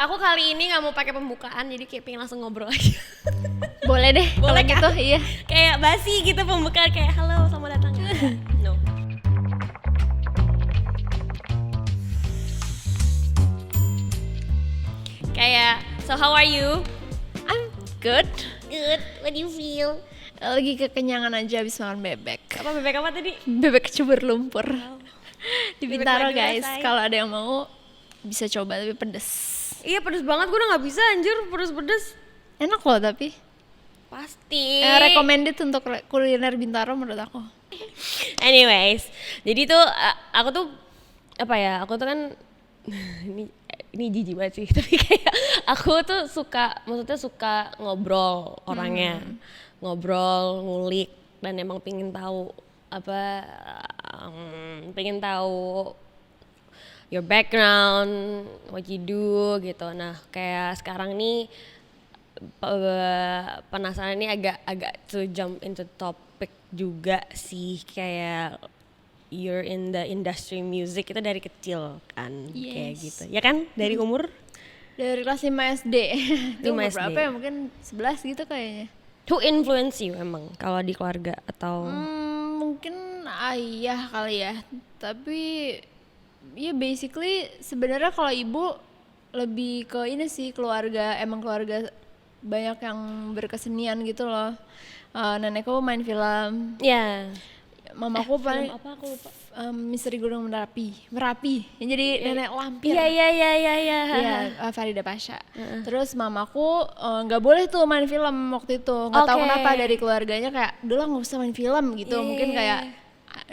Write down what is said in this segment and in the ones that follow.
Aku kali ini nggak mau pakai pembukaan, jadi kayak pengen langsung ngobrol aja. Boleh deh, kalau Boleh gitu, kan? iya. Kayak basi gitu pembukaan, kayak halo selamat datang. No. Kayak so how are you? I'm good. Good. What do you feel? Lagi kekenyangan aja habis makan bebek. Apa bebek apa tadi? Bebek kecebur lumpur. Di Bebek Bintaro Madura, guys, say. kalau ada yang mau bisa coba tapi pedes. Iya pedes banget, gue udah nggak bisa anjir pedes-pedes. Enak loh tapi. Pasti. Recommended untuk kuliner Bintaro menurut aku. Anyways, jadi tuh aku tuh apa ya? Aku tuh kan ini jijik banget sih, tapi kayak aku tuh maksudnya suka ngobrol orangnya, ngobrol, ngulik, dan emang pengen tahu pengen tahu your background, what you do gitu. Nah, kayak sekarang nih penasaran ini agak to jump into topic juga sih, kayak you're in the industry music itu dari kecil kan, kayak Yes. gitu. Ya kan? Dari umur Dari kelas 5 SD. Itu 5 umur SD. berapa ya? Mungkin 11 gitu kayaknya. who influence you emang kalau di keluarga atau Mungkin ayah kali ya. Tapi ya basically sebenarnya kalau ibu lebih ke ini sih, keluarga, emang keluarga banyak yang berkesenian gitu loh. Nenekku main film, ya mamaku paling film apa aku lupa. Misteri Gunung Merapi yang jadi nenek lampir. Iya. Iya, Farida Pasha. Terus mamaku nggak boleh tuh main film waktu itu. Nggak tahu Oke. kenapa dari keluarganya kayak, udah lah nggak usah main film gitu. Iya, Mungkin iya, kayak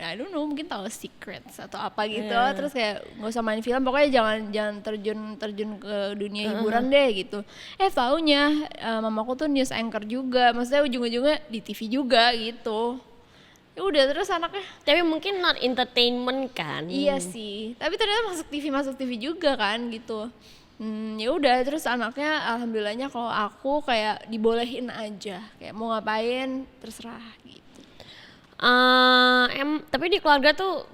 I don't know, mungkin tahu secrets atau apa gitu. Terus kayak nggak usah main film, pokoknya jangan terjun ke dunia hiburan deh gitu. Taunya mamaku tuh news anchor juga. Maksudnya ujung-ujungnya di TV juga gitu. Ya udah, terus anaknya Tapi mungkin not entertainment kan. iya sih, tapi ternyata masuk TV juga kan gitu. Ya udah, terus anaknya alhamdulillahnya kalau aku kayak dibolehin aja, kayak mau ngapain terserah gitu. Tapi di keluarga tuh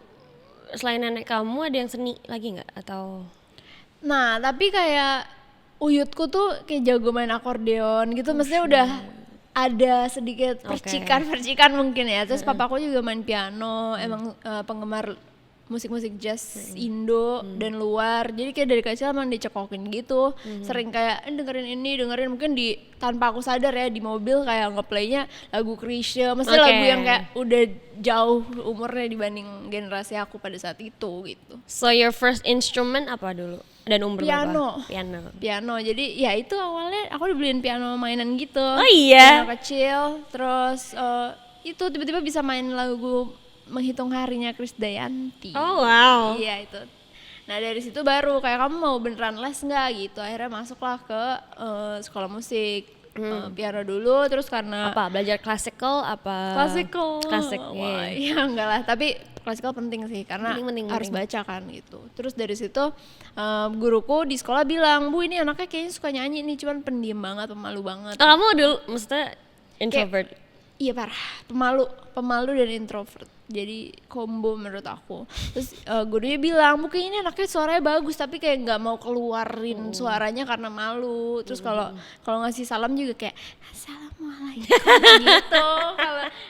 selain nenek kamu ada yang seni lagi nggak atau Nah tapi kayak uyutku tuh kayak jago main akordeon gitu, maksudnya udah ada sedikit percikan mungkin ya. Terus papaku juga main piano, emang penggemar musik-musik jazz Indo dan luar. Jadi kayak dari kecil emang dicekokin gitu. Sering kayak dengerin mungkin tanpa aku sadar ya di mobil kayak ngeplaynya lagu Chrisye. Maksudnya lagu yang kayak udah jauh umurnya dibanding generasi aku pada saat itu gitu. So your first instrument apa dulu dan umur Piano. berapa? Piano. Jadi ya itu awalnya aku dibeliin piano mainan gitu. Oh iya. Piano kecil, terus itu tiba-tiba bisa main lagu Menghitung Harinya Krisdayanti. Oh wow. Iya itu. Nah dari situ baru kayak, kamu mau beneran les nggak gitu. Akhirnya masuklah ke sekolah musik. Piano dulu, terus karena Apa belajar klasikal apa? Klasik. Wah, ya enggak lah, tapi klasikal penting sih karena Penting. harus baca kan gitu. Terus dari situ guruku di sekolah bilang, "Bu, ini anaknya kayaknya suka nyanyi nih, cuman pendiam banget, pemalu banget." Oh, kamu dulu maksudnya introvert. Iya parah, pemalu dan introvert. Jadi combo menurut aku. Terus gurunya bilang, "Bu, kayaknya ini anaknya suaranya bagus, tapi kayak nggak mau keluarin suaranya karena malu." Terus kalau ngasih salam juga kayak assalamualaikum gitu.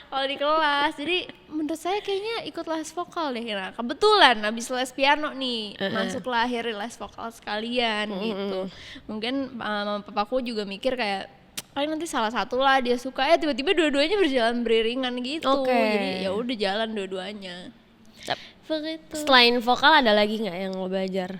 Kalau di kelas. Jadi menurut saya kayaknya ikut les vokal deh. Nah, kebetulan habis les piano nih, masuklah akhirnya les vokal sekalian gitu. Mungkin mama papaku juga mikir kayak paling nanti salah satu lah dia suka, tiba-tiba dua-duanya berjalan beriringan gitu. Jadi ya udah jalan dua-duanya. Begitu. Selain vokal ada lagi nggak yang lo belajar?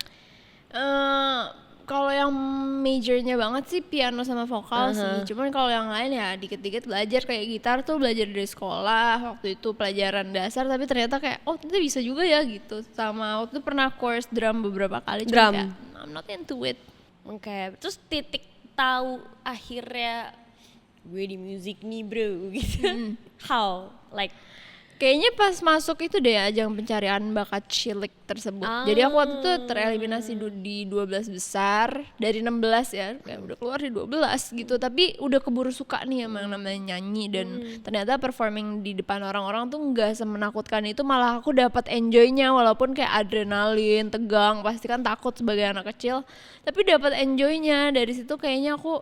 Kalau yang majornya banget sih piano sama vokal sih. Cuman kalau yang lain ya dikit-dikit belajar, kayak gitar tuh belajar dari sekolah waktu itu pelajaran dasar, tapi ternyata kayak ternyata bisa juga ya gitu. Sama waktu itu pernah course drum beberapa kali, cuma kayak I'm not into it. Oke. Terus titik tahu akhirnya gue di musik nih bro gitu. How? Like Kayaknya pas masuk itu deh ajang pencarian bakat cilik tersebut. Jadi aku waktu itu tereliminasi di 12 besar dari 16 ya. Kayak udah keluar di 12 gitu. Tapi udah keburu suka nih sama yang namanya nyanyi dan ternyata performing di depan orang-orang tuh nggak semenakutkan itu, malah aku dapat enjoynya walaupun kayak adrenalin, tegang, pasti kan takut sebagai anak kecil. Tapi dapat enjoynya. Dari situ kayaknya aku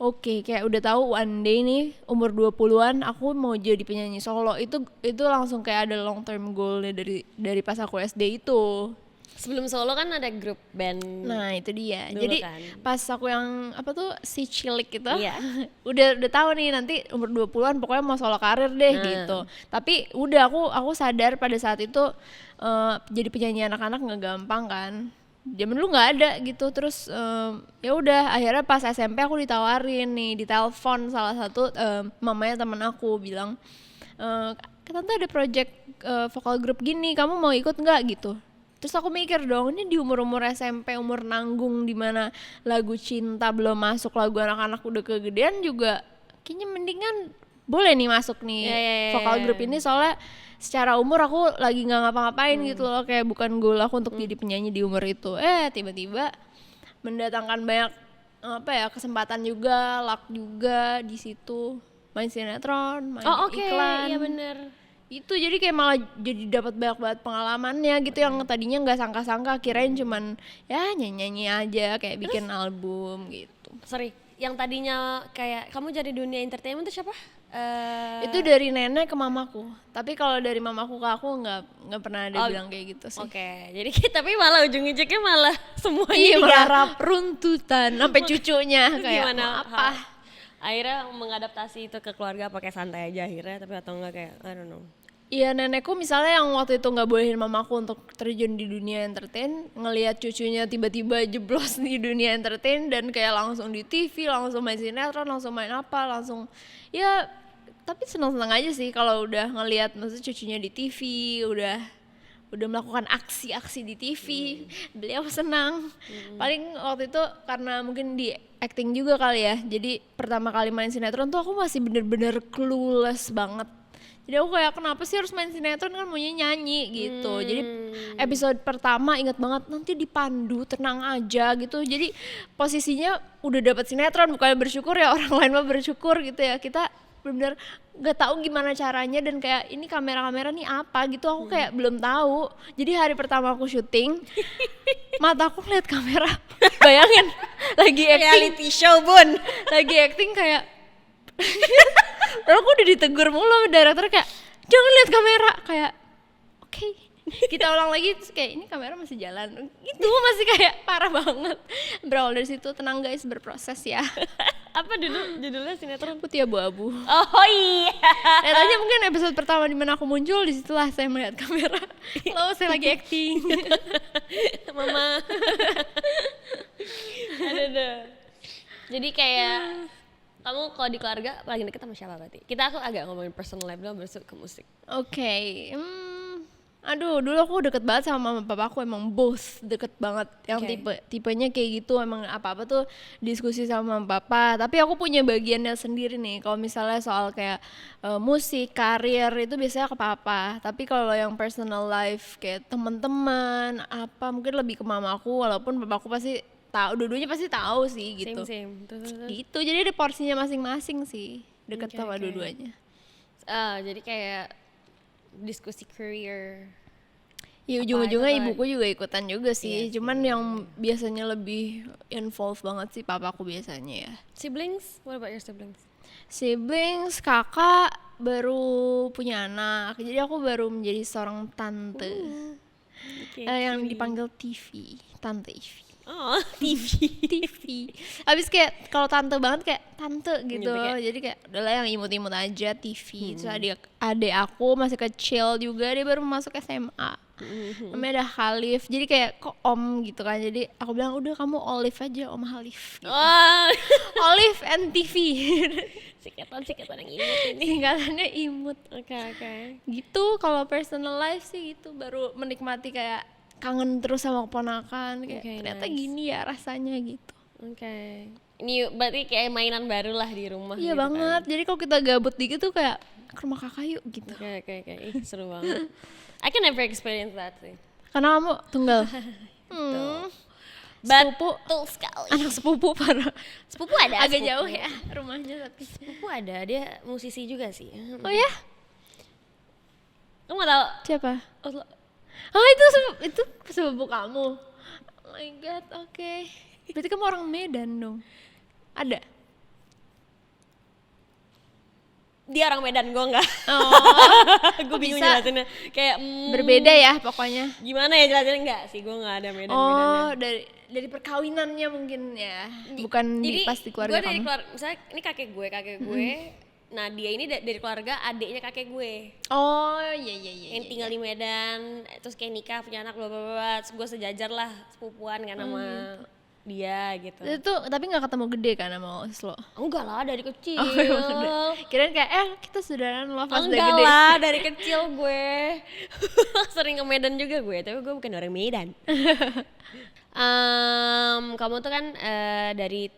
oke, kayak udah tahu one day nih umur 20-an aku mau jadi penyanyi solo. Itu langsung kayak ada long term goalnya dari pas aku SD itu. Sebelum solo kan ada grup band. Nah, itu dia. Dulu Jadi kan. pas aku yang apa tuh si cilik itu, Iya. udah tahu nih nanti umur 20-an pokoknya mau solo karir deh gitu. Tapi udah aku sadar pada saat itu jadi penyanyi anak-anak nggak gampang kan. Zaman dulu nggak ada gitu. Terus ya udah akhirnya pas SMP aku ditawarin nih, ditelepon salah satu mamanya temen aku bilang, tante ada project vokal grup gini, kamu mau ikut nggak gitu. Terus aku mikir dong, ini di umur-umur SMP, umur nanggung dimana lagu cinta belum masuk, lagu anak-anak udah kegedean juga kayaknya mendingan boleh nih masuk nih vokal grup ini, soalnya secara umur aku lagi nggak ngapa-ngapain gitu loh, kayak bukan goal aku untuk jadi penyanyi di umur itu. Tiba-tiba mendatangkan banyak kesempatan juga, luck juga di situ, main sinetron, main iklan. Iya bener. Itu jadi kayak malah jadi dapat banyak banget pengalamannya gitu yang tadinya nggak sangka-sangka, kirain cuman ya nyanyi aja kayak bikin album gitu. Sorry, yang tadinya kayak kamu jadi dunia entertainment itu siapa? Itu dari nenek ke mamaku, tapi kalau dari mamaku ke aku nggak pernah ada bilang kayak gitu sih. Oke, jadi tapi malah ujung-ujungnya malah semuanya Iya, digarap. runtutan sampai cucunya kayak Gimana? mau apa. Akhirnya mengadaptasi itu ke keluarga pakai santai aja akhirnya, tapi atau enggak kayak I don't know. Iya, nenekku misalnya yang waktu itu nggak bolehin mamaku untuk terjun di dunia entertain, ngelihat cucunya tiba-tiba jeblos di dunia entertain dan kayak langsung di TV, langsung main sinetron, langsung main apa, langsung ya. Tapi senang-senang aja sih kalau udah ngelihat maksudnya cucunya di TV, udah melakukan aksi-aksi di TV, beliau senang. Paling waktu itu karena mungkin di acting juga kali ya, jadi pertama kali main sinetron tuh aku masih bener-bener clueless banget. Jadi aku kayak kenapa sih harus main sinetron, kan maunya nyanyi gitu. Jadi episode pertama ingat banget, nanti dipandu tenang aja gitu. Jadi posisinya udah dapat sinetron, bukannya bersyukur ya, orang lain mah bersyukur gitu ya. Kita benar-benar nggak tahu gimana caranya dan kayak ini kamera-kamera nih apa gitu, aku kayak belum tahu. Jadi hari pertama aku syuting, mataku ngeliat kamera, bayangin lagi acting, Reality show bun. lagi acting kayak lalu aku udah ditegur mulu sama director kayak jangan lihat kamera, kayak oke. Kita ulang lagi, terus kayak ini kamera masih jalan gitu, masih kayak parah banget. Berawal dari situ, tenang guys, berproses ya. Apa dulu judulnya sinetron? Putih Abu-Abu. Oh iya. Lihat aja mungkin episode pertama di mana aku muncul, disitulah saya melihat kamera. Lalu saya lagi acting. Mama. Aduh. Jadi kayak kamu kalau di keluarga paling deket sama siapa berarti? Aku agak ngomongin personal life dulu, masuk ke musik. Oke. Aduh, dulu aku deket banget sama mama papa aku, emang both deket banget. Yang tipenya kayak gitu, emang apa-apa tuh diskusi sama mama papa. Tapi aku punya bagiannya sendiri nih. Kalau misalnya soal kayak musik, karir itu biasanya ke papa. Tapi kalau yang personal life kayak teman-teman apa mungkin lebih ke mama aku, walaupun papa aku pasti tahu, dua-duanya pasti tahu sih gitu. Same. Terus. Gitu, jadi ada porsinya masing-masing sih, deket sama dua-duanya. Jadi kayak diskusi career. Ya ujung-ujungnya ibuku juga ikutan juga sih, cuman yang biasanya lebih involve banget sih papaku biasanya ya. Siblings? What about your siblings? Siblings, kakak baru punya anak, jadi aku baru menjadi seorang tante. Yang dipanggil TV, Tante Ivy. Oh, TV. Habis kayak kalau tante banget kayak tante gitu. Jadi kayak udahlah yang imut-imut aja TV. Terus adik aku masih kecil juga, dia baru masuk SMA. Namanya ada Khalif. Jadi kayak kok om gitu kan. Jadi aku bilang udah kamu Olive aja, Om Khalif. Gitu. Olive and TV. Singkatan yang imut ini. Singkatannya imut. Oke. Gitu kalau personal life sih gitu, baru menikmati kayak kangen terus sama keponakan kayak ternyata gini ya rasanya gitu. Oke. Ini berarti kayak mainan baru lah di rumah. Iya gitu banget. Jadi kalau kita gabut dikit tuh kayak ke rumah kakak yuk gitu. Oke. Ih, seru banget. I can never experience that sih. Karena kamu tunggal. Sepupu, Betul sekali. anak sepupu para. Sepupu ada. Agak sepupu. jauh ya rumahnya tapi. Sepupu ada, dia musisi juga sih. Oh ya? Kamu gak tau? Siapa? Oh, Oh itu sepupu kamu. Oh my god, oke. Berarti kamu orang Medan dong. Ada? dia orang Medan, gue enggak. Oh. Gue bingung bisa? jelasinnya. Kayak Berbeda ya pokoknya. gimana ya jelasinnya, enggak sih, gue enggak ada Medan-Medannya. Oh, dari perkawinannya mungkin ya. Bukan Jadi pas di keluarga gue dari kamu. keluarga, misalnya ini kakek gue. Nah dia ini dari keluarga adiknya kakek gue Oh, iya. yang tinggal di Medan, terus kayak nikah punya anak bla bla bla. Terus gue sejajar lah sepupuan kan sama dia gitu. Itu tapi nggak ketemu gede kan sama Oslo? Enggak lah, dari kecil. Kirain kayak kita saudaraan lo pas udah Enggak gede. lah, dari kecil gue sering ke Medan juga gue, tapi gue bukan orang Medan. Kamu tuh kan dari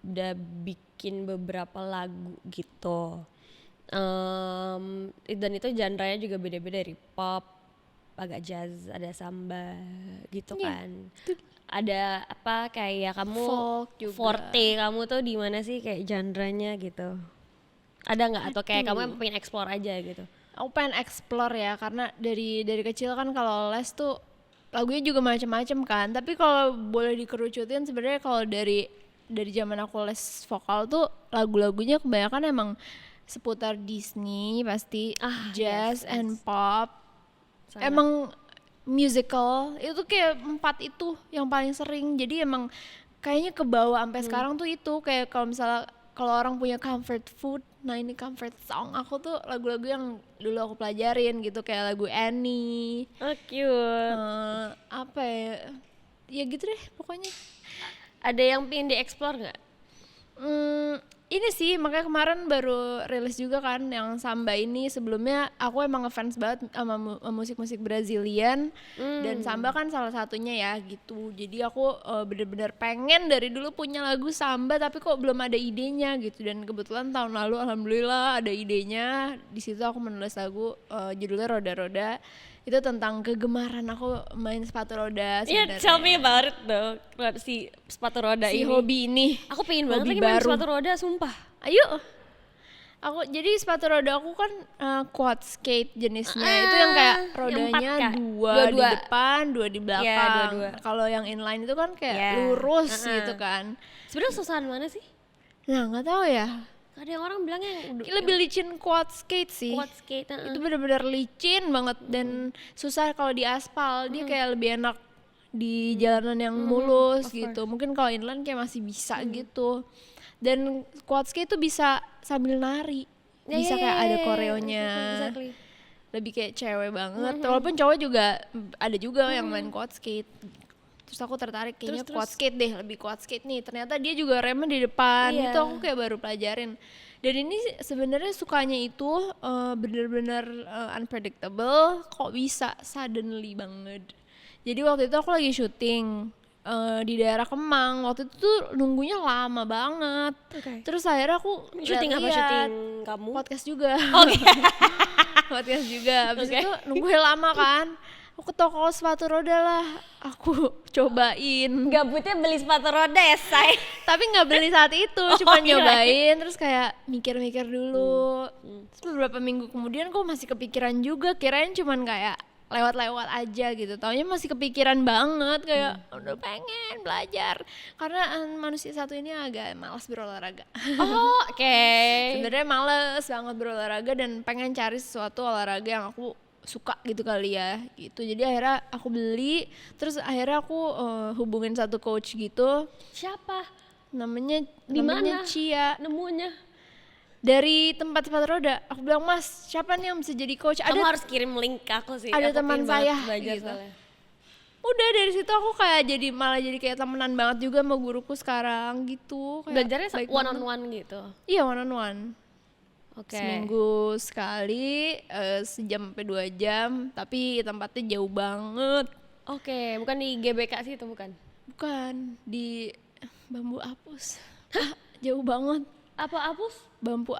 udah bikin beberapa lagu gitu, dan itu genre-nya juga beda-beda, dari pop, agak jazz, ada samba gitu kan. Ada apa kayak kamu Folk juga. forte kamu tuh di mana sih kayak genre-nya gitu? Ada nggak, atau kayak kamu yang pengen explore aja gitu? Aku pengen explore ya, karena dari kecil kan kalau les tuh lagunya juga macam-macam kan. Tapi kalau boleh dikerucutin sebenarnya kalau dari zaman aku les vokal tuh lagu-lagunya kebanyakan emang seputar Disney pasti, jazz yes. and pop. Sama. Emang musical itu kayak 4 itu yang paling sering. Jadi emang kayaknya kebawa sampai sekarang tuh itu kayak kalau misalnya kalau orang punya comfort food, nah ini comfort song aku tuh lagu-lagu yang dulu aku pelajarin gitu, kayak lagu Annie. Oh cute. Apa ya gitu deh pokoknya. Ada yang pengen di-explore nggak? Ini sih makanya kemarin baru rilis juga kan yang Samba ini. Sebelumnya aku emang ngefans banget sama musik-musik Brazilian, dan Samba kan salah satunya ya gitu. Jadi aku bener-bener pengen dari dulu punya lagu Samba, tapi kok belum ada idenya gitu. Dan kebetulan tahun lalu alhamdulillah ada idenya. Di situ aku menulis lagu judulnya Roda-Roda. Itu tentang kegemaran aku main sepatu roda Iya, sebenarnya. tell me about it though, si sepatu roda Si ini. hobi ini. Aku pengen banget lagi hobi main baru. sepatu roda, sumpah. Ayo. Jadi sepatu roda aku kan quad skate jenisnya. Itu yang kayak rodanya Kak. dua di Dua-dua. depan, 2 di belakang. Iya, dua-dua. Kalau yang inline itu kan kayak Iya. lurus gitu kan. Sebenarnya susahan mana sih? Nah, nggak tahu ya. Ada yang orang bilangnya yang Lebih licin quad skate sih. quad skate. Itu benar-benar licin banget dan susah kalau di aspal. Dia kayak lebih enak di jalanan yang mulus gitu. Mungkin kalau inline kayak masih bisa gitu. Dan quad skate itu bisa sambil nari. Bisa kayak ada koreonya. Exactly. Lebih kayak cewek banget. Walaupun cowok juga ada juga yang main quad skate. Terus aku tertarik kayaknya quad skate deh, lebih quad skate nih. Ternyata dia juga remnya di depan. Iya. Itu aku kayak baru pelajarin. Dan ini sebenarnya sukanya itu bener-bener unpredictable. Kok bisa suddenly banget. Jadi waktu itu aku lagi syuting di daerah Kemang. Waktu itu tuh nunggunya lama banget. Terus akhirnya aku Syuting apa? lihat-lihat. Syuting kamu? Podcast juga. Oke. Podcast juga. Abis itu nungguin lama kan. Aku ke toko sepatu roda lah, aku cobain. Gabutnya beli sepatu roda ya, say. Tapi nggak beli saat itu, cuma nyobain terus kayak mikir-mikir dulu. Terus beberapa minggu kemudian kok masih kepikiran juga, kirain cuman kayak lewat-lewat aja gitu. Taunya masih kepikiran banget, kayak udah pengen belajar. Karena manusia satu ini agak malas berolahraga. Oh, oke. Sebenarnya males banget berolahraga dan pengen cari sesuatu olahraga yang aku suka gitu kali ya gitu. Jadi akhirnya aku beli, terus akhirnya aku hubungin satu coach gitu. Siapa? Namanya Dimana? Cia, Nemunya? dari tempat sepatu roda. Aku bilang, "Mas, siapa nih yang bisa jadi coach?" Kamu Ada harus kirim link ke aku sih. ada Aku teman pengen banget saya belajar gitu. soalnya. Udah dari situ aku kayak malah jadi kayak temenan banget juga sama guruku sekarang gitu. Kayak Belajarnya baik one on banget. one gitu. Iya, one on one. Oke. Seminggu sekali, sejam sampai 2 jam, tapi tempatnya jauh banget. Oke, bukan di GBK sih itu, bukan? Bukan, di Bambu apus. Jauh banget. Apa apus? Bambu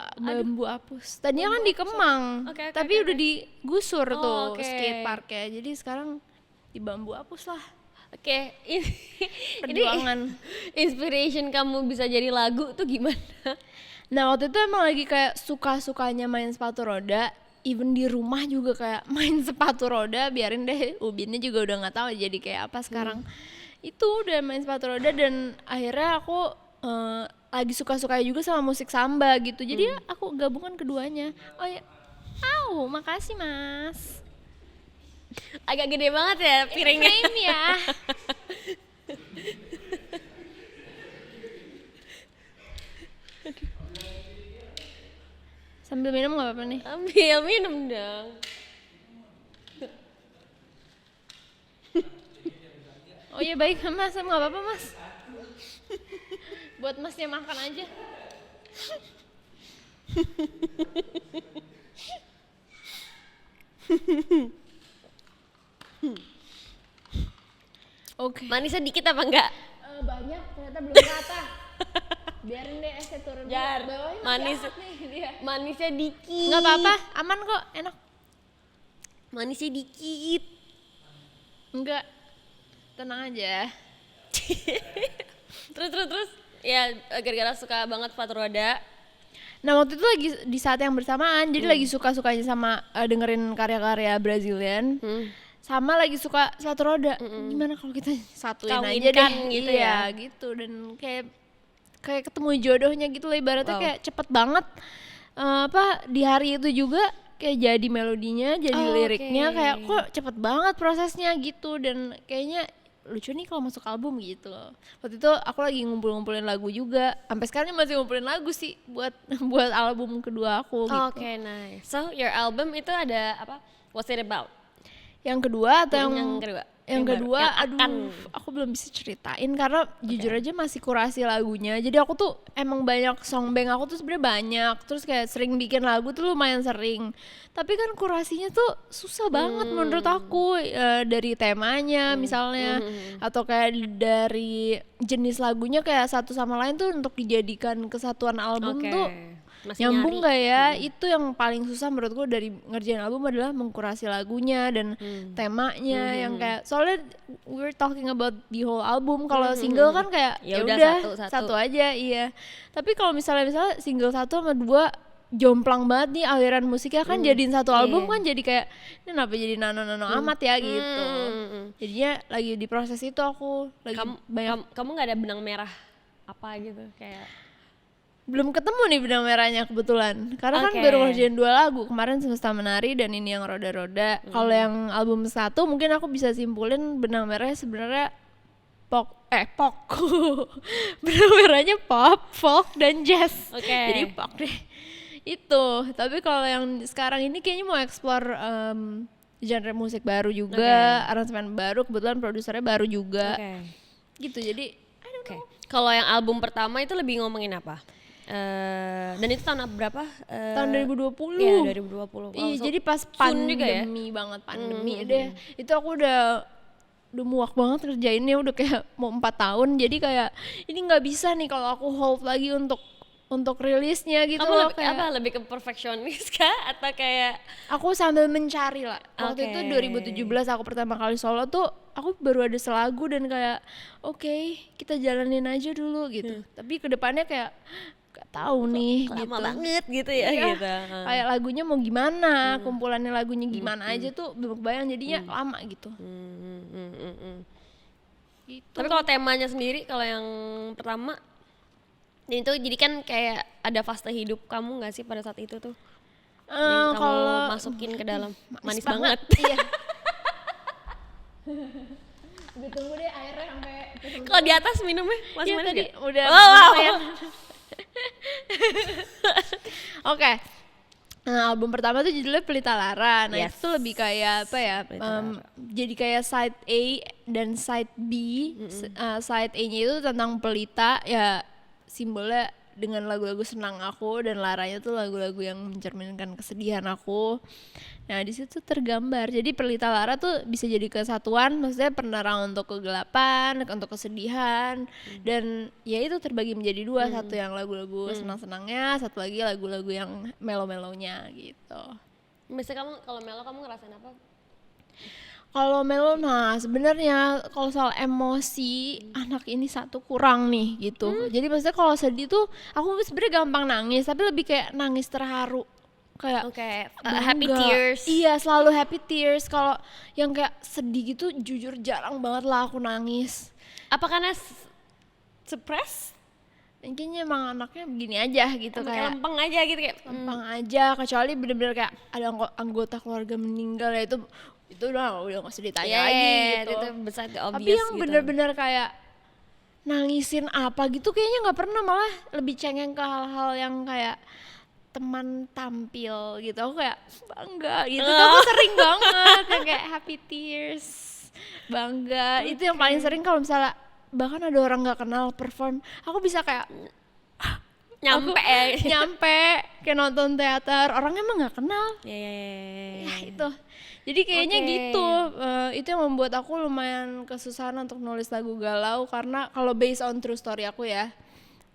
apus. Tadinya kan di Kemang, Oke, tapi udah digusur Oh, tuh oke. skate parknya. Jadi sekarang di Bambu Apus lah. Oke, ini Perjuangan. inspiration kamu bisa jadi lagu tuh gimana? Nah waktu itu emang lagi kayak suka-sukanya main sepatu roda. Even di rumah juga kayak main sepatu roda. Biarin deh Ubinnya juga udah nggak tahu jadi kayak apa sekarang. Itu udah main sepatu roda dan akhirnya aku lagi suka-suka juga sama musik samba gitu. Jadi ya aku gabungan keduanya. Oh ya, makasih mas. Agak gede banget ya piringnya. Frame ya. Sambil minum nggak apa-apa nih. Ambil minum dong. Oh iya baik mas, nggak apa-apa mas. Buat masnya makan aja. Oke. Manisnya dikit apa enggak? Banyak ternyata belum rata. Biarin deh esnya turun. Jar, Bawahnya masih manis. hangat nih dia. Manisnya dikit. Nggak apa-apa, aman kok, enak. Manisnya dikit. Enggak, tenang aja. Terus. Ya gara-gara suka banget sepatu roda. Nah waktu itu lagi di saat yang bersamaan, jadi lagi suka-sukanya sama dengerin karya-karya Brazilian. Sama lagi suka sepatu roda. Gimana kalau kita satuin aja deh Kawinkan gitu iya, ya. gitu dan kayak ketemu jodohnya gitu lah ibaratnya Wow. kayak cepet banget. Di hari itu juga kayak jadi melodinya, jadi Oh, liriknya oke. kayak kok cepet banget prosesnya gitu dan kayaknya lucu nih kalau masuk album gitu loh. Waktu itu aku lagi ngumpulin lagu juga. Sampai sekarang masih ngumpulin lagu sih buat buat album kedua aku gitu. Oke, nice. So, your album itu ada apa? What's it about? Yang kedua atau yang kedua? Yang baru? kedua, Yang aduh, akan. aku belum bisa ceritain karena jujur aja masih kurasi lagunya. Jadi aku tuh emang banyak songbank aku tuh sebenarnya banyak. Terus kayak sering bikin lagu tuh lumayan sering. Tapi kan kurasinya tuh susah banget menurut aku dari temanya misalnya atau kayak dari jenis lagunya kayak satu sama lain tuh untuk dijadikan kesatuan album Oke. tuh Masih nyambung nyari. gak ya? Itu yang paling susah menurutku dari ngerjain album adalah mengkurasi lagunya dan temanya yang kayak soalnya we're talking about the whole album. Kalau single kan kayak Ya ya udah, udah satu-satu. satu aja iya. Tapi kalau misalnya single 1 sama 2 jomplang banget nih aliran musiknya kan jadiin satu album kan jadi kayak ini kenapa jadi nano-nano amat ya gitu. Jadinya lagi di proses itu aku lagi banyak Kamu nggak ada benang merah apa gitu kayak belum ketemu nih benang merahnya kebetulan karena kan Oke. baru ngerjain 2 lagu kemarin Semesta Menari dan ini yang Roda-Roda. Kalau yang album 1 mungkin aku bisa simpulin benang merahnya sebenarnya pop benang merahnya pop, folk dan jazz. Oke. Jadi pop deh itu. Tapi kalau yang sekarang ini kayaknya mau explore genre musik baru juga, aransemen baru, kebetulan produsernya baru juga gitu. Jadi I don't know. Kalau yang album pertama itu lebih ngomongin apa? Dan itu tahun berapa? Tahun 2020. Iya, 2020. Iya, So, jadi pas soon juga ya? pandemi banget deh. Itu aku udah muak banget kerjainnya udah kayak mau 4 tahun. Jadi kayak ini nggak bisa nih kalau aku hold lagi untuk rilisnya gitu Kamu loh. lebih ke perfeksionis kah atau kayak Aku sambil mencari lah. Waktu itu 2017 aku pertama kali solo tuh aku baru ada selagu dan kayak oke, kita jalanin aja dulu gitu. Tapi kedepannya kayak gak tahu nih gitu. lama banget gitu ya Iya, gitu. kayak lagunya mau gimana, kumpulannya lagunya gimana aja tuh belum kebayang jadinya lama gitu. Gitu. Tapi kalau temanya sendiri kalau yang pertama dan itu jadi kan kayak ada fase hidup kamu nggak sih pada saat itu tuh? Yang kamu Kalau masukin ke dalam manis banget. banget. Iya. Gue tunggu deh airnya sampai Kalau di atas minumnya masih Iya, manis tadi nggak? udah Wow. lumayan. Oke. Nah, album pertama tuh judulnya Pelita Lara. Nah, Yes. itu tuh lebih kayak apa ya? Pelita Lara. Jadi kayak side A dan side B. Side A-nya itu tentang pelita ya simbolnya dengan lagu-lagu senang aku, dan Laranya tuh lagu-lagu yang mencerminkan kesedihan aku. Nah di situ tergambar, jadi Perlita Lara tuh bisa jadi kesatuan, maksudnya penerang untuk kegelapan, untuk kesedihan, dan ya itu terbagi menjadi dua, satu yang lagu-lagu senang-senangnya, satu lagi lagu-lagu yang melo-melonya gitu. Biasanya kamu kalau melo kamu ngerasain apa? Kalau melo, nah sebenarnya kalau soal emosi anak ini satu kurang nih gitu. Jadi maksudnya kalau sedih tuh aku sebenarnya gampang nangis, tapi lebih kayak nangis terharu, kayak Oke, bangga. happy tears. Iya, selalu happy tears. Kalau yang kayak sedih gitu jujur jarang banget lah aku nangis. Apa karena suppress? Kayaknya emang anaknya begini aja gitu, Kayak kayak lempeng aja gitu kayak. gampang aja, kecuali bener-bener kayak ada anggota keluarga meninggal ya itu udah nggak usah ditanya lagi gitu. Itu besar obvious. Tapi yang gitu. bener-bener kayak nangisin apa gitu kayaknya nggak pernah, malah lebih cengeng ke hal-hal yang kayak teman tampil gitu. Aku kayak bangga gitu. Tuh aku sering banget yang kayak happy tears, bangga. Itu yang paling sering kalau misalnya bahkan ada orang nggak kenal perform, aku bisa kayak nyampe nyampe kayak nonton teater, orang emang nggak kenal. Ya. Itu jadi kayaknya Oke. gitu. Itu yang membuat aku lumayan kesusahan untuk nulis lagu galau, karena kalau based on true story aku ya,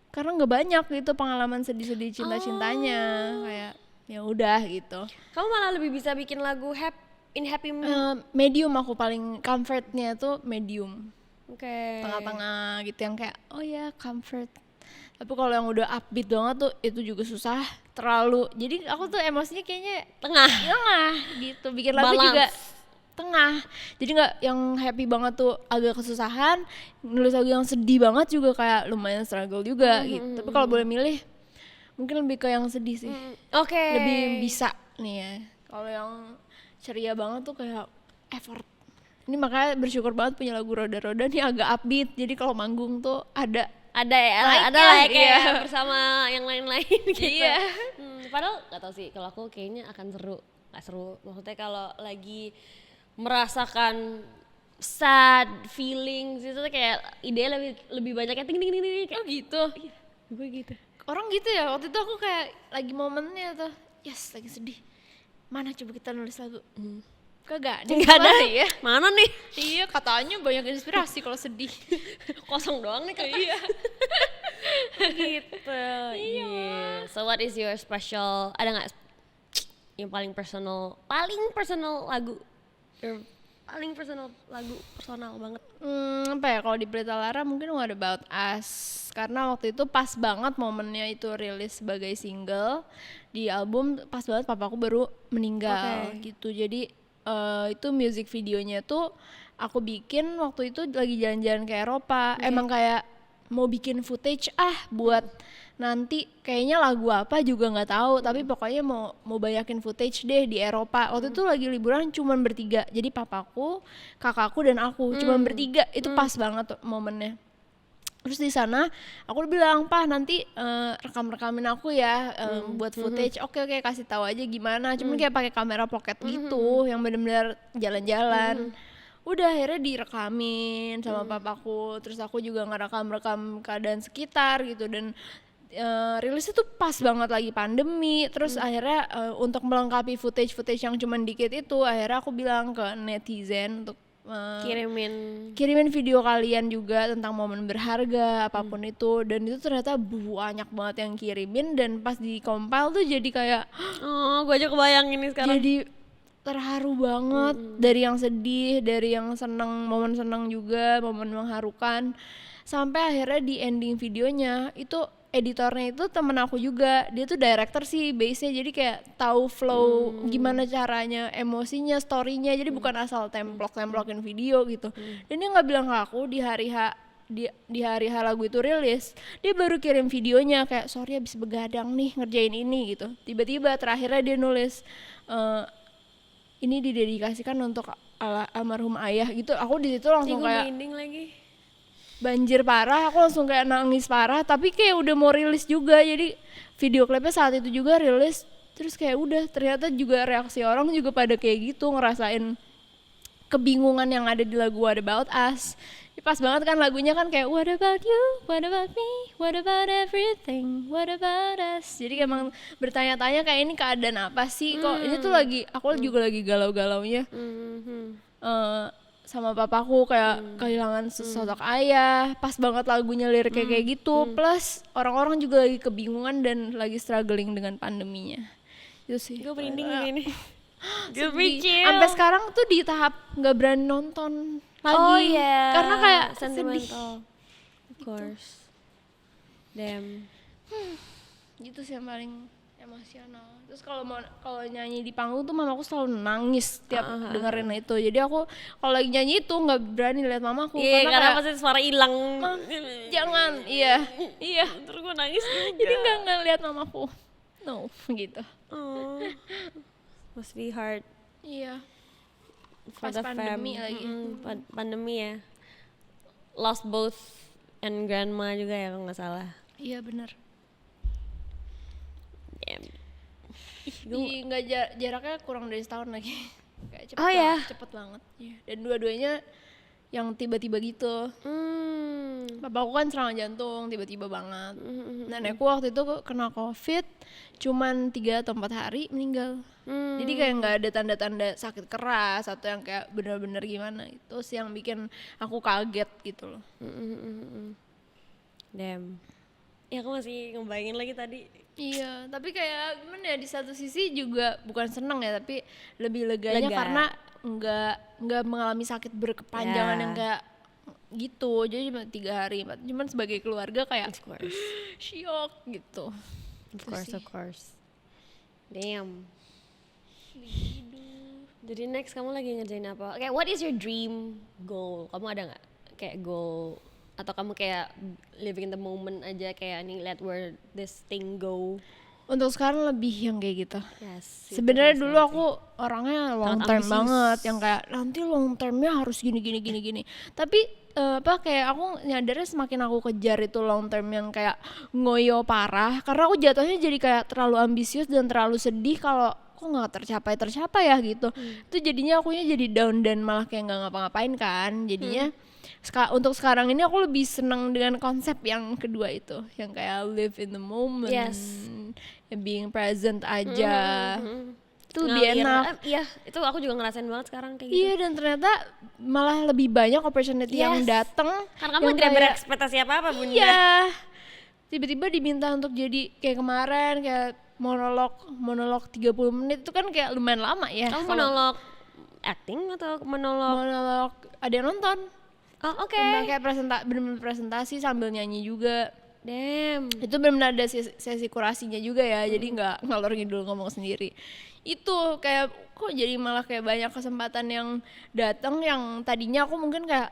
karena nggak banyak gitu pengalaman sedih-sedih cinta-cintanya. Kayak ya udah gitu. Kamu malah lebih bisa bikin lagu happy mood. Medium aku paling comfortnya tuh medium, Oke. tengah-tengah gitu, yang kayak oh ya comfort. Tapi kalau yang udah upbeat banget tuh itu juga susah terlalu. Jadi aku tuh emosinya kayaknya Tengah. gitu, bikin lagu Balance. juga tengah. Jadi nggak yang happy banget tuh agak kesusahan, nulis lagu yang sedih banget juga kayak lumayan struggle juga gitu. Tapi kalau boleh milih mungkin lebih ke yang sedih sih, Oke. lebih bisa nih ya. Kalau yang ceria banget tuh kayak effort. Ini makanya bersyukur banget punya lagu Roda-Roda nih agak upbeat, jadi kalau manggung tuh ada Ada ya, Like-nya, ada lah ya kayak iya. bersama yang lain-lain gitu. Iya. Padahal gak tau sih, kalau aku kayaknya akan seru. Gak seru, maksudnya kalau lagi merasakan sad feelings itu tuh kayak ide lebih banyak kayak ting ting ting ting kayak gitu. gue gitu. Orang gitu ya, waktu itu aku kayak lagi momennya tuh, yes lagi sedih, mana coba kita nulis lagu. Kagak Nggak ada ya. mana nih, Iya, katanya banyak inspirasi kalau sedih. kosong doang nih kayaknya. Iya. Gitu. Iya. So what is your special, ada nggak yang paling personal lagu, your paling personal lagu, personal banget? Apa ya, kalau di Pelita Lara mungkin What About Us, karena waktu itu pas banget momennya itu rilis sebagai single di album, pas banget papaku baru meninggal gitu. Jadi itu music videonya tuh aku bikin waktu itu lagi jalan-jalan ke Eropa. Emang kayak mau bikin footage buat nanti kayaknya lagu apa juga nggak tahu, tapi pokoknya mau banyakin footage deh di Eropa. Waktu itu lagi liburan cuman bertiga, jadi papaku, kakakku dan aku cuman bertiga. Itu pas banget tuh momennya. Terus di sana aku bilang, "Pak, nanti rekam-rekamin aku ya buat footage." Oke, kasih tahu aja gimana. Cuman kayak pakai kamera pocket gitu yang benar-benar jalan-jalan. Udah akhirnya direkamin sama papaku. Terus aku juga ngerekam keadaan sekitar gitu, dan rilisnya tuh pas banget lagi pandemi. Terus akhirnya untuk melengkapi footage yang cuman dikit itu, akhirnya aku bilang ke netizen untuk kirimin video kalian juga tentang momen berharga apapun itu, dan itu ternyata banyak banget yang kirimin, dan pas di compile tuh jadi kayak Gue aja kebayang ini sekarang. jadi terharu banget, dari yang sedih, dari yang seneng, momen seneng juga, momen mengharukan, sampai akhirnya di ending videonya itu editornya itu temen aku juga, dia tuh director sih base-nya, jadi kayak tahu flow gimana caranya, emosinya, story-nya, jadi bukan asal templok-templokin video gitu. Dan dia nggak bilang ke aku di hari H lagu itu rilis, dia baru kirim videonya kayak sorry abis begadang nih ngerjain ini gitu. Tiba-tiba terakhirnya dia nulis ini didedikasikan untuk almarhum ayah gitu. Aku di situ langsung kayak lagi. banjir parah, aku langsung kayak nangis parah, tapi kayak udah mau rilis juga, jadi video klipnya saat itu juga rilis. Terus kayak udah, ternyata juga reaksi orang juga pada kayak gitu, ngerasain kebingungan yang ada di lagu What About Us. Pas banget kan lagunya kan kayak what about you, what about me, what about everything, what about us. Jadi emang bertanya-tanya kayak ini keadaan apa sih kok ini tuh lagi aku juga lagi galau-galaunya sama papaku kayak kehilangan sosok ayah. Pas banget lagunya liriknya kayak gitu. Plus orang-orang juga lagi kebingungan dan lagi struggling dengan pandeminya. Itu sih. Gue merinding gini. Gue Sedih. Sampai sekarang tuh di tahap nggak berani nonton lagi. Oh iya. Karena kayak sedih. Sentimental. Of course. Damn. Gitu sih yang paling emosional. Terus kalau nyanyi di panggung tuh mamaku selalu nangis tiap dengerin itu. Jadi aku kalau lagi nyanyi itu nggak berani lihat mamaku Iya, karena kayak, pasti suara hilang. jangan, iya. Terus gue nangis juga. Jadi nggak lihat mamaku. No, gitu. Oh. Must be hard. Iya. For Pas the pandemi lagi. Pandemi ya. Lost both and grandma juga ya kalau nggak salah. Iya benar. Damn. Nggak jaraknya kurang dari setahun lagi. Kayak cepet Oh ya? Cepet banget. Iya. Dan dua-duanya yang tiba-tiba gitu. Bapakku kan serangan jantung tiba-tiba banget. Nenekku waktu itu kena COVID cuman 3 atau 4 hari meninggal. Jadi kayak nggak ada tanda-tanda sakit keras atau yang kayak bener-bener gimana. Itu sih yang bikin aku kaget gitu loh. Damn. Ya aku masih ngebayangin lagi tadi. Iya, tapi kayak gimana ya, di satu sisi juga bukan seneng ya, tapi lebih leganya karena nggak mengalami sakit berkepanjangan yang kayak gitu. Jadi cuma 3 hari, cuman sebagai keluarga kayak Of course. syok gitu. Of course. Damn. Jadi next kamu lagi ngerjain apa? Kayak what is your dream goal? Kamu ada nggak kayak goal atau kamu kayak living in the moment aja kayak nih let where this thing go? Untuk sekarang lebih yang kayak gitu. Yes. Sebenarnya dulu aku orangnya long Sangat term ambisius. banget, yang kayak nanti long termnya harus gini. Tapi kayak aku nyadarnya semakin aku kejar itu long term yang kayak ngoyo parah, karena aku jatuhnya jadi kayak terlalu ambisius dan terlalu sedih kalau kok nggak tercapai ya gitu. Itu jadinya akunya jadi down dan malah kayak nggak ngapa-ngapain kan. Jadinya untuk sekarang ini aku lebih seneng dengan konsep yang kedua itu, yang kayak live in the moment, yang being present aja. Itu lebih enak. Iya, itu aku juga ngerasain banget sekarang kayak gitu. Iya, dan ternyata malah lebih banyak opportunity yang datang. Karena kamu tidak berekspektasi apa-apa, Bunda. Iya. Tiba-tiba diminta untuk jadi kayak kemarin kayak monolog 30 menit itu kan kayak lumayan lama ya. Kamu monolog acting atau monolog ada yang nonton. Oh, oke. Tentang kayak bener-bener presentasi sambil nyanyi juga. Damn. Itu benar-benar ada sesi kurasinya juga ya, jadi nggak ngalor ngidul ngomong sendiri. Itu kayak kok jadi malah kayak banyak kesempatan yang datang yang tadinya aku mungkin kayak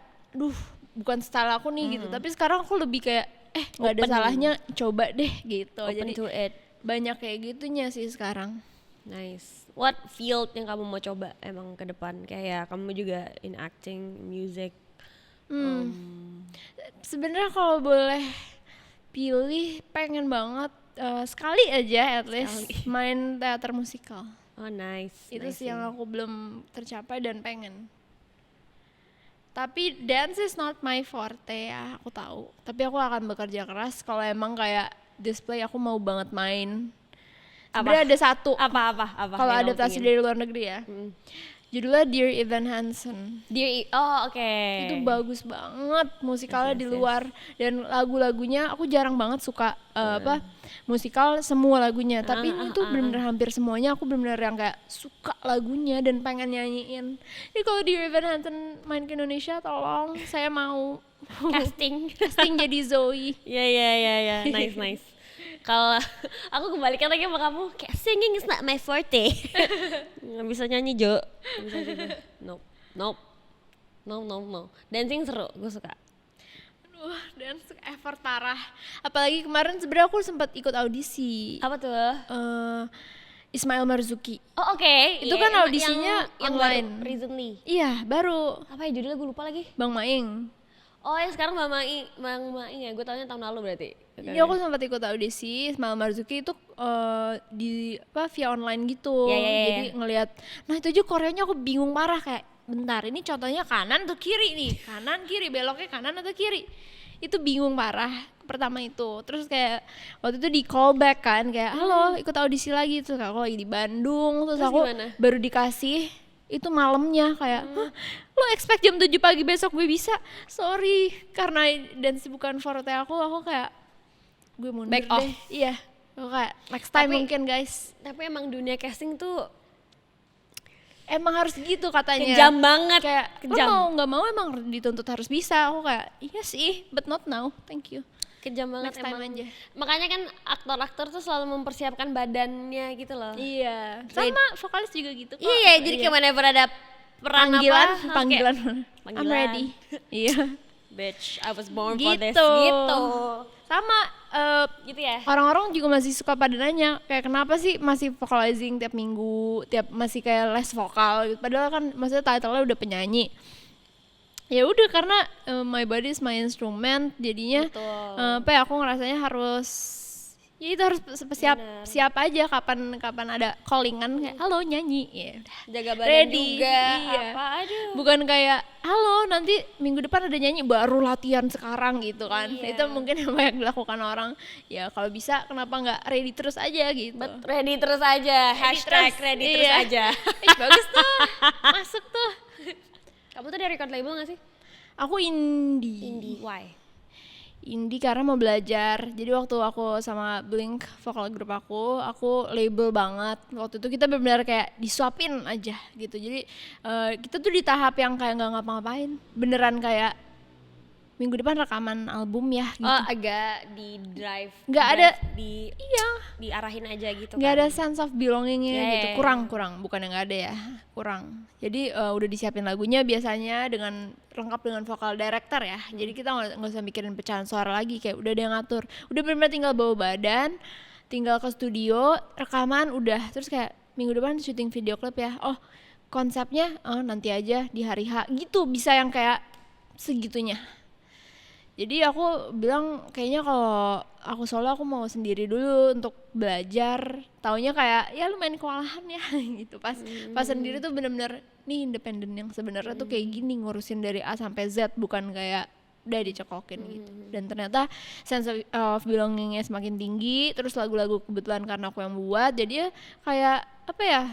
bukan style aku nih gitu, tapi sekarang aku lebih kayak nggak ada salahnya coba deh gitu. Open Jadi to it. banyak kayak gitunya sih sekarang. Nice. What field yang kamu mau coba emang ke depan? Kayak kamu juga in acting, music. Sebenarnya kalau boleh pilih pengen banget sekali aja at least main teater musikal. Oh nice. Itu sih yang aku belum tercapai dan pengen. Tapi dance is not my forte ya, aku tahu. Tapi aku akan bekerja keras kalau emang kayak display aku mau banget main. Sebenarnya ada satu. Apa? Kalau adaptasi dari luar negeri ya. Judulnya Dear Evan Hansen. Oke. Itu bagus banget musikalnya di luar dan lagu-lagunya aku jarang banget suka musikal semua lagunya, tapi ini tuh benar-benar hampir semuanya aku benar-benar yang kayak suka lagunya dan pengen nyanyiin. Jadi kalau Dear Evan Hansen main ke Indonesia tolong, saya mau casting jadi Zoe. Ya. Nice. Kalau aku kebalikan lagi sama kamu, kayak singing is not my forte. Nggak bisa nyanyi Jo, nggak bisa juga. No. Dancing seru, gue suka. Wah, dance effort parah. Apalagi kemarin sebenarnya aku sempat ikut audisi. Apa tuh? Ismail Marzuki. Oh oke. Itu kan audisinya yang online. Baru, recently. Iya, baru. Apa ya judulnya gue lupa lagi. Bang Maing. Oh yang sekarang Bang Maing ya, gue taunya tahun lalu berarti. Ini aku sempat ikut audisi Ismail Marzuki itu via online gitu. Yeah. Jadi ngelihat, nah itu aja koreanya aku bingung parah kayak bentar ini contohnya kanan atau kiri nih, kanan kiri, beloknya kanan atau kiri, itu bingung parah pertama itu. Terus kayak waktu itu di callback kan kayak halo ikut audisi lagi, terus aku lagi di Bandung, terus aku gimana? baru dikasih itu malamnya kayak "Hah, lo expect jam 7 pagi besok gue bisa, sorry karena dance bukan forte aku kayak gue mundur Back off. deh. Iya, aku kayak next time Tapi- mungkin guys. Tapi emang dunia casting tuh Emang harus gitu katanya. kejam banget. Kayak Kejam. lo mau nggak mau emang dituntut harus bisa. Aku kayak iya sih, but not now, thank you. Kejam banget Next time emang. aja. Makanya kan aktor-aktor tuh selalu mempersiapkan badannya gitu loh. Iya, sama vokalis juga gitu kok. Iya, jadi kayak whenever ada peran panggilan, apa, harus panggilan. kayak, I'm panggilan. ready. Iya. Bitch, I was born for this. Gitu. Gitu. Sama Gitu ya. orang-orang juga masih suka pada nanya kayak kenapa sih masih vocalizing tiap minggu, tiap masih kayak les vokal gitu. Padahal kan maksudnya title-nya udah penyanyi. Ya udah karena my body is my instrument, jadinya Betul. apa ya, aku ngerasanya harus ya itu harus siap Bener. siap aja kapan ada callingan kayak halo nyanyi ya udah. Jaga badan Ready, juga. iya. Apa aduh. Bukan kayak halo nanti minggu depan ada nyanyi baru latihan sekarang gitu kan. Iya. Itu mungkin yang banyak dilakukan orang. Ya kalau bisa kenapa nggak ready terus aja gitu. Ready terus aja. Hashtag terus. ready terus Iya. aja. Ih, bagus tuh. Masuk tuh. Kamu tuh dari record label gak sih? Aku indie. Indie. Why? Indie karena mau belajar. Jadi waktu aku sama Blink vokal grup aku label banget. Waktu itu kita benar-benar kayak disuapin aja gitu. Jadi kita tuh di tahap yang kayak nggak ngapa-ngapain. Beneran kayak minggu depan rekaman album ya gitu. Oh, agak di drive. Nggak drive ada. di Iya. diarahin aja gitu Nggak kan. ada sense of belongingnya Yeah, gitu. yeah, Kurang. Bukan yang nggak ada ya. Kurang. Jadi udah disiapin lagunya biasanya dengan lengkap dengan vokal director ya. Jadi kita nggak usah mikirin pecahan suara lagi, kayak udah ada yang ngatur. Udah bener-bener tinggal bawa badan, tinggal ke studio, rekaman udah. Terus kayak minggu depan syuting video klip ya. Oh konsepnya nanti aja di hari H gitu, bisa yang kayak segitunya. Jadi aku bilang kayaknya kalau aku solo aku mau sendiri dulu untuk belajar. Taunya kayak ya lumayan kewalahan ya gitu. Pas sendiri tuh bener-bener nih independen yang sebenarnya tuh kayak gini, ngurusin dari A sampai Z, bukan kayak udah dicekokin gitu. Dan ternyata sense of belongingnya semakin tinggi. Terus lagu-lagu kebetulan karena aku yang buat, jadi ya kayak apa ya,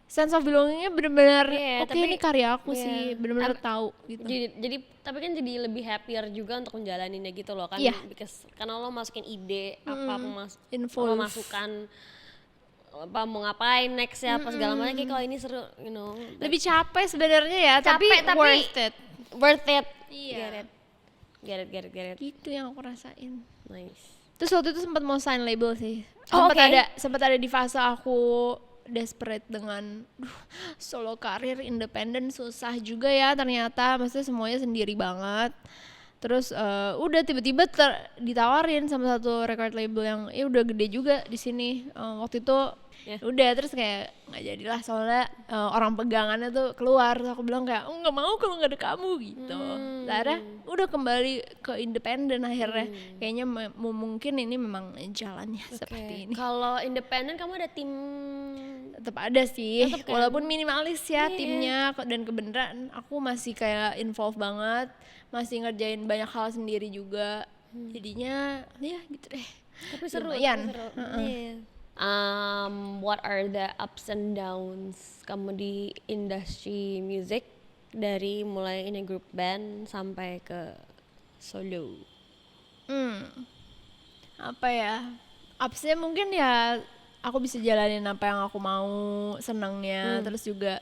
sense of belongingnya bener-bener Iya, oke tapi- ini karya aku iya. sih, bener-bener tahu gitu. Jadi tapi kan jadi lebih happier juga untuk menjalaninnya gitu loh kan. Iya. Because, karena lo masukin ide apa Involve. pemasukan apa mau ngapain next ya apa segala macam, kayak kalau ini seru, you know. Lebih capek sebenarnya ya, tapi worth it. Worth it. Iya. Get it. Gitu yang aku rasain. Nice. Terus waktu itu sempat mau sign label sih. Oh, Sempat ada di fase aku desperate dengan solo karir independen, susah juga ya ternyata, maksudnya semuanya sendiri banget. Terus udah tiba-tiba ditawarin sama satu record label yang ya udah gede juga di sini. Waktu itu udah, terus kayak nggak jadilah soalnya orang pegangannya tuh keluar. Terus aku bilang kayak nggak mau kalau nggak ada kamu gitu. Akhirnya udah kembali ke independen akhirnya. Kayaknya mungkin ini memang jalannya seperti ini. Kalau independen kamu ada tim? Tetap ada sih, Tetep kan? walaupun minimalis ya timnya, dan kebenaran aku masih kayak involved banget, masih ngerjain banyak hal sendiri juga. Jadinya ya gitu deh. Tapi seru. Lumayan. Iya. What are the ups and downs kamu di industri music dari mulai in a group band sampai ke solo? Apa ya, upsnya mungkin ya aku bisa jalanin apa yang aku mau, senangnya. Terus juga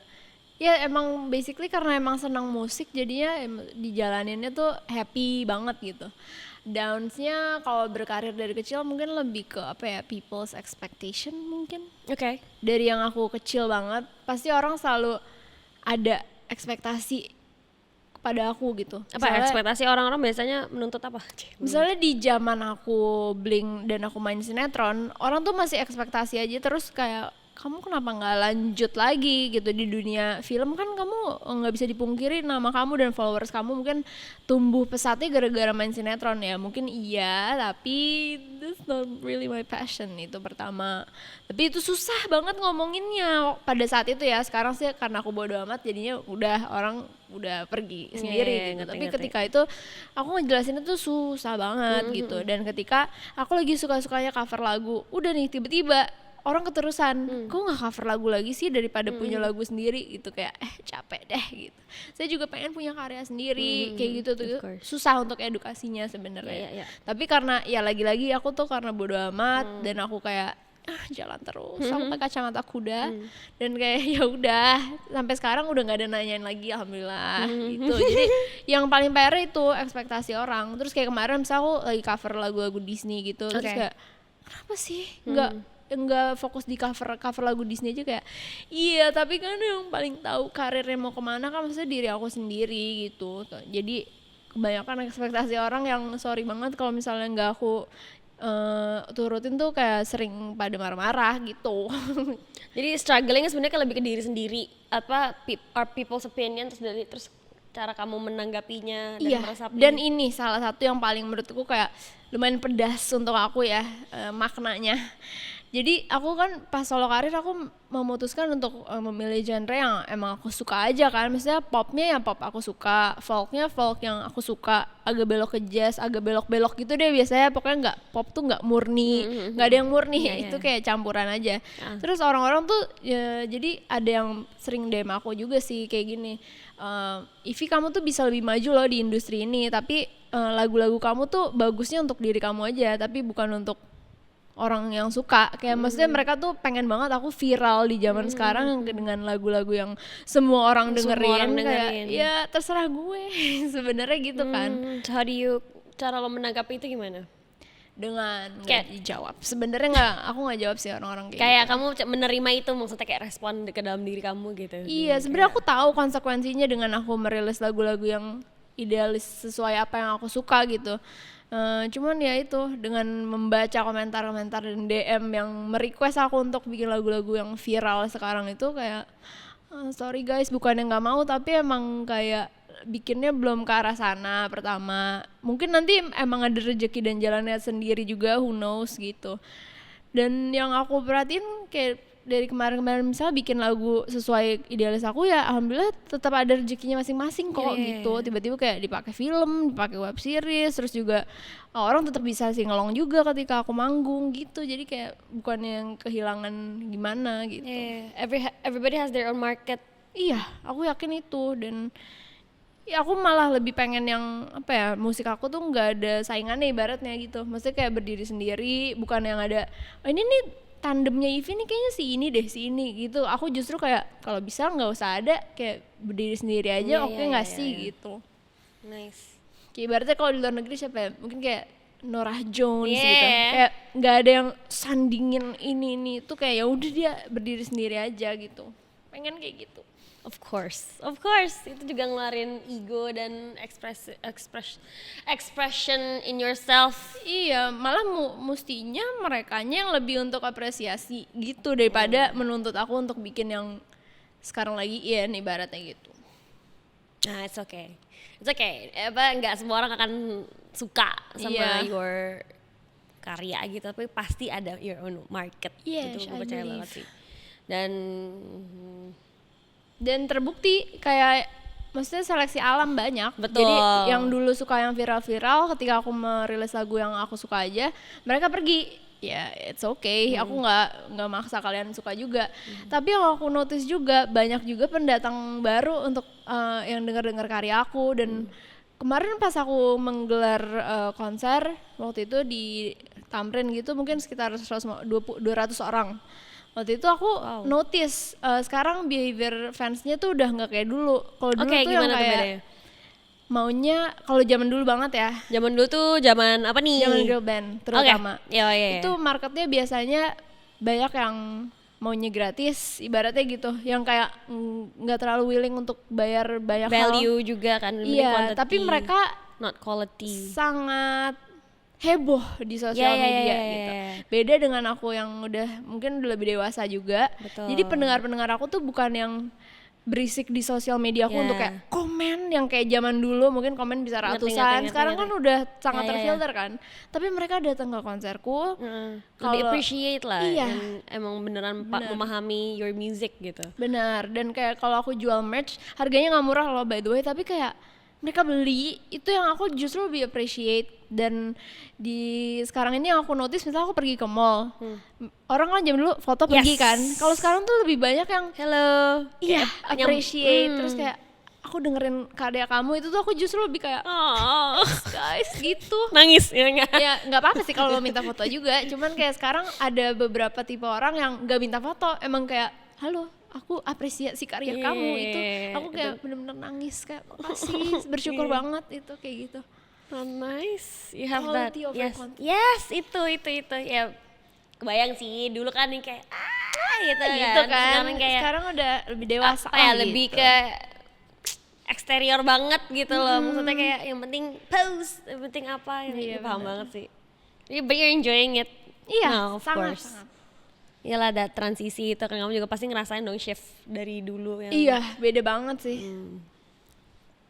ya emang basically karena emang senang musik, jadinya dijalaninnya tuh happy banget gitu. Downsnya kalau berkarir dari kecil mungkin lebih ke apa ya, people's expectation mungkin. Oke. Dari yang aku kecil banget pasti orang selalu ada ekspektasi kepada aku gitu. Apa ekspektasi orang-orang biasanya menuntut apa? Misalnya di zaman aku Blink dan aku main sinetron, orang tuh masih ekspektasi aja terus kayak kamu kenapa nggak lanjut lagi gitu di dunia film, kan kamu nggak bisa dipungkiri nama kamu dan followers kamu mungkin tumbuh pesatnya gara-gara main sinetron ya, mungkin iya tapi that's not really my passion, itu pertama. Tapi itu susah banget ngomonginnya pada saat itu ya, sekarang sih karena aku bodo amat jadinya udah orang udah pergi sendiri gitu. Tapi ketika itu aku ngejelasin itu susah banget gitu. Dan ketika aku lagi suka-sukanya cover lagu, udah nih tiba-tiba orang keterusan, kok nggak cover lagu lagi sih daripada punya lagu sendiri gitu, kayak capek deh gitu. Saya juga pengen punya karya sendiri kayak gitu tuh, susah untuk edukasinya sebenarnya. Tapi karena ya lagi-lagi aku tuh karena bodo amat dan aku kayak jalan terus, aku pakai kacamata kuda dan kayak ya udah sampai sekarang udah nggak ada nanyain lagi, alhamdulillah gitu. Jadi yang paling PR itu ekspektasi orang. Terus kayak kemarin misalnya aku lagi cover lagu-lagu Disney gitu, terus kayak kenapa sih nggak fokus di cover lagu Disney aja, kayak iya tapi kan yang paling tahu karirnya mau kemana kan maksudnya diri aku sendiri gitu. Jadi kebanyakan ekspektasi orang yang sorry banget kalau misalnya nggak aku turutin tuh kayak sering pada marah-marah gitu. Jadi strugglingnya sebenarnya lebih ke diri sendiri, apa people's opinion, terus cara kamu menanggapinya dan meresapi. Dan ini salah satu yang paling menurutku kayak lumayan pedas untuk aku ya, maknanya. Jadi aku kan pas solo karir aku memutuskan untuk memilih genre yang emang aku suka aja kan. Maksudnya popnya yang pop aku suka, folknya folk yang aku suka, agak belok ke jazz, agak belok-belok gitu deh biasanya. Pokoknya nggak pop tuh nggak murni, nggak ada yang murni, itu kayak campuran aja. Terus orang-orang tuh jadi ada yang sering DM aku juga sih kayak gini, Ivi kamu tuh bisa lebih maju loh di industri ini, tapi lagu-lagu kamu tuh bagusnya untuk diri kamu aja, tapi bukan untuk orang yang suka. Kayak maksudnya mereka tuh pengen banget aku viral di zaman sekarang dengan lagu-lagu yang semua orang dengerin. Kayak ya terserah gue sebenarnya gitu kan. So cara lo menanggapi itu gimana? Dengan nggak dijawab. Sebenarnya aku nggak jawab sih orang-orang kayak gitu. Kamu menerima itu, maksudnya kayak respon ke dalam diri kamu gitu. Iya, sebenarnya aku tahu konsekuensinya dengan aku merilis lagu-lagu yang idealis sesuai apa yang aku suka gitu. Cuman ya itu, dengan membaca komentar-komentar dan DM yang merequest aku untuk bikin lagu-lagu yang viral sekarang itu kayak sorry guys, bukannya nggak mau tapi emang kayak bikinnya belum ke arah sana. Pertama mungkin nanti emang ada rezeki dan jalannya sendiri juga, who knows gitu. Dan yang aku perhatiin kayak dari kemarin-kemarin misalnya bikin lagu sesuai idealis aku, ya alhamdulillah tetap ada rezekinya masing-masing kok gitu. Tiba-tiba kayak dipakai film, dipakai web series, terus juga orang tetap bisa singelong juga ketika aku manggung gitu. Jadi kayak bukan yang kehilangan gimana gitu. Everybody has their own market. Iya, aku yakin itu. Dan ya aku malah lebih pengen yang apa ya, musik aku tuh nggak ada saingannya ibaratnya gitu. Maksudnya kayak berdiri sendiri, bukan yang ada ini nih tandemnya Ivy nih kayaknya si ini gitu. Aku justru kayak kalau bisa nggak usah ada, kayak berdiri sendiri aja, oke nggak sih gitu. Nice. Kayak ibaratnya kalau di luar negeri siapa ya? Mungkin kayak Norah Jones gitu. Kayak nggak ada yang sandingin ini tuh, kayak ya udah dia berdiri sendiri aja gitu. Pengen kayak gitu. Of course, itu juga ngeluarin ego dan expression in yourself. Iya, malah mestinya merekanya yang lebih untuk apresiasi gitu daripada menuntut aku untuk bikin yang sekarang lagi nih ibaratnya gitu. Nah, it's okay. Nggak semua orang akan suka sama your karya gitu, tapi pasti ada your own market. Itu gue percaya banget sih. Dan terbukti kayak maksudnya seleksi alam banyak. Betul. Jadi yang dulu suka yang viral-viral, ketika aku merilis lagu yang aku suka aja, mereka pergi. Ya it's okay, aku nggak maksa kalian suka juga. Tapi yang aku notice juga banyak juga pendatang baru untuk yang dengar karya aku. Dan kemarin pas aku menggelar konser waktu itu di Tamrin gitu, mungkin sekitar 200 orang. Waktu itu aku notice sekarang behavior fansnya tuh udah nggak kayak dulu. Kalau dulu tuh yang kayak maunya, kalau zaman dulu banget ya. Zaman dulu tuh zaman apa nih? Zaman girl band terutama. Itu marketnya biasanya banyak yang maunya gratis, ibaratnya gitu. Yang kayak nggak terlalu willing untuk bayar banyak value juga kan. Iya, tapi mereka not quality. Sangat heboh di sosial Ya, ya, media ya, ya, gitu. ya. Beda dengan aku yang mungkin udah lebih dewasa juga. Betul. Jadi pendengar-pendengar aku tuh bukan yang berisik di sosial media aku Ya. untuk kayak komen yang kayak zaman dulu mungkin komen bisa Ngerti, ratusan. ngerti, Sekarang ngerti. kan udah sangat Ya, ya, ya. terfilter kan. Tapi mereka datang ke konserku. Lebih Kalau- appreciate lah, Iya. dan emang beneran memahami your music gitu. Benar, dan kayak kalau aku jual merch harganya nggak murah loh by the way, tapi kayak mereka beli, itu yang aku justru lebih appreciate. Dan di sekarang ini yang aku notice, misalnya aku pergi ke mall, orang kan zaman dulu foto pergi Yes. kan, kalau sekarang tuh lebih banyak yang Hello. iya Kayak appreciate, terus kayak aku dengerin karya kamu, itu tuh aku justru lebih kayak Oh. guys gitu. Nangis ya enggak? Ya nggak apa-apa sih kalau mau minta foto juga, cuman kayak sekarang ada beberapa tipe orang yang nggak minta foto, emang kayak halo aku apresiasi karya kamu itu, aku kayak bener-bener nangis kayak makasih, bersyukur banget itu kayak gitu. Oh, nice. You have that. Quality over Yes. quantity. Yes, itu. Ya kebayang sih dulu kan yang kayak gitu, Gitu kan, Sekarang kayak sekarang udah lebih dewasa apa ya, lah lebih gitu. ke eksterior banget gitu loh. Maksudnya kayak yang penting pose, yang penting apa, yang Iya, paham bener. banget sih. But you're enjoying it. Iya, now, of sangat, course. sangat. Iyalah, ada transisi itu kan, kamu juga pasti ngerasain dong shift dari dulu yang Iya, beda banget sih.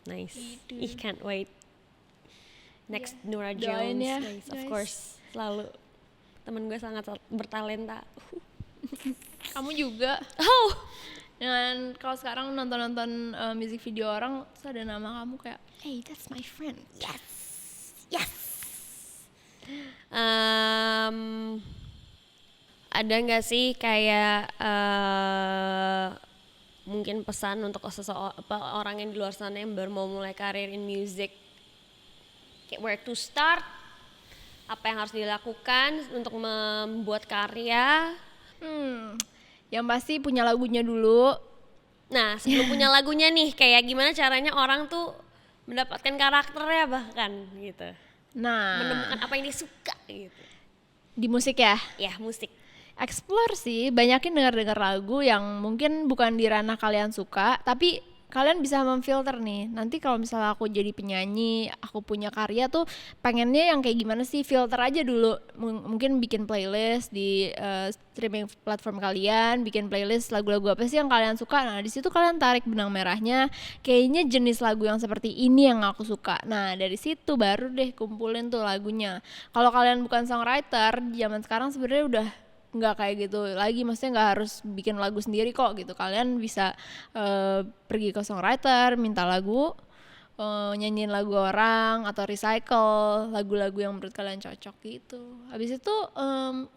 nice. Gitu. Ih, can't wait. Next Norah Doain Jones, ya, guys, of guys. course. Selalu temen gue sangat bertalenta. Kamu juga. Oh, Dan kalau sekarang nonton music video orang, terus ada nama kamu kayak, hey that's my friend. yes. Ada nggak sih kayak mungkin pesan untuk orang yang di luar sana yang baru mau mulai karir in music, kayak where to start, apa yang harus dilakukan untuk membuat karya? Yang pasti punya lagunya dulu. Nah, sebelum punya lagunya nih, kayak gimana caranya orang tuh mendapatkan karakternya bahkan gitu, Nah, menemukan apa yang dia suka gitu. di musik ya, Ya, musik. explore sih, banyakin dengar-dengar lagu yang mungkin bukan di ranah kalian suka, tapi kalian bisa memfilter nih. Nanti kalau misalnya aku jadi penyanyi, aku punya karya tuh pengennya yang kayak gimana sih, filter aja dulu. Mungkin bikin playlist di streaming platform kalian, bikin playlist lagu-lagu apa sih yang kalian suka. Nah, di situ kalian tarik benang merahnya, kayaknya jenis lagu yang seperti ini yang aku suka. Nah, dari situ baru deh kumpulin tuh lagunya. Kalau kalian bukan songwriter, zaman sekarang sebenarnya udah nggak kayak gitu lagi, maksudnya nggak harus bikin lagu sendiri kok gitu. Kalian bisa pergi ke songwriter, minta lagu, nyanyiin lagu orang, atau recycle lagu-lagu yang menurut kalian cocok gitu. Habis itu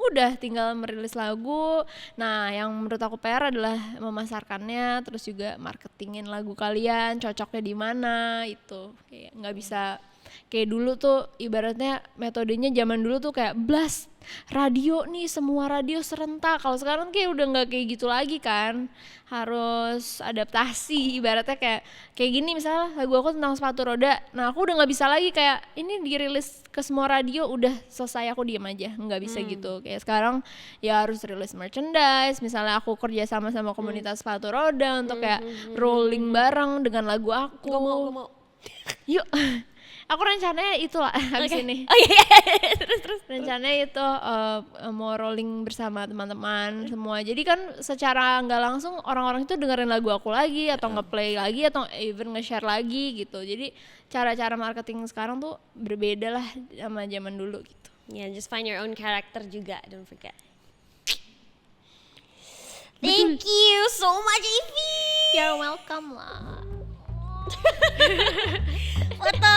udah tinggal merilis lagu. Nah, yang menurut aku PR adalah memasarkannya, terus juga marketingin lagu kalian, cocoknya di mana itu. Kayak nggak bisa kayak dulu tuh, ibaratnya metodenya zaman dulu tuh kayak blast radio nih, semua radio serentak. Kalau sekarang kayak udah nggak kayak gitu lagi kan, harus adaptasi. Ibaratnya kayak gini, misalnya lagu aku tentang sepatu roda, nah aku udah nggak bisa lagi kayak ini dirilis ke semua radio udah selesai aku diem aja, nggak bisa gitu. Kayak sekarang ya harus rilis merchandise, misalnya aku kerja sama komunitas sepatu roda untuk kayak rolling bareng dengan lagu aku. Gue mau. Yuk. Aku rencananya itu lah habis ini. Oh iya. Terus. Rencananya itu mau rolling bersama teman-teman semua. Jadi kan secara nggak langsung orang-orang itu dengerin lagu aku lagi, atau nge-play lagi, atau even nge-share lagi gitu. Jadi cara-cara marketing sekarang tuh berbeda lah sama zaman dulu gitu. Yeah, just find your own character juga, don't forget. Thank you so much, Ivy. You're welcome lah. Foto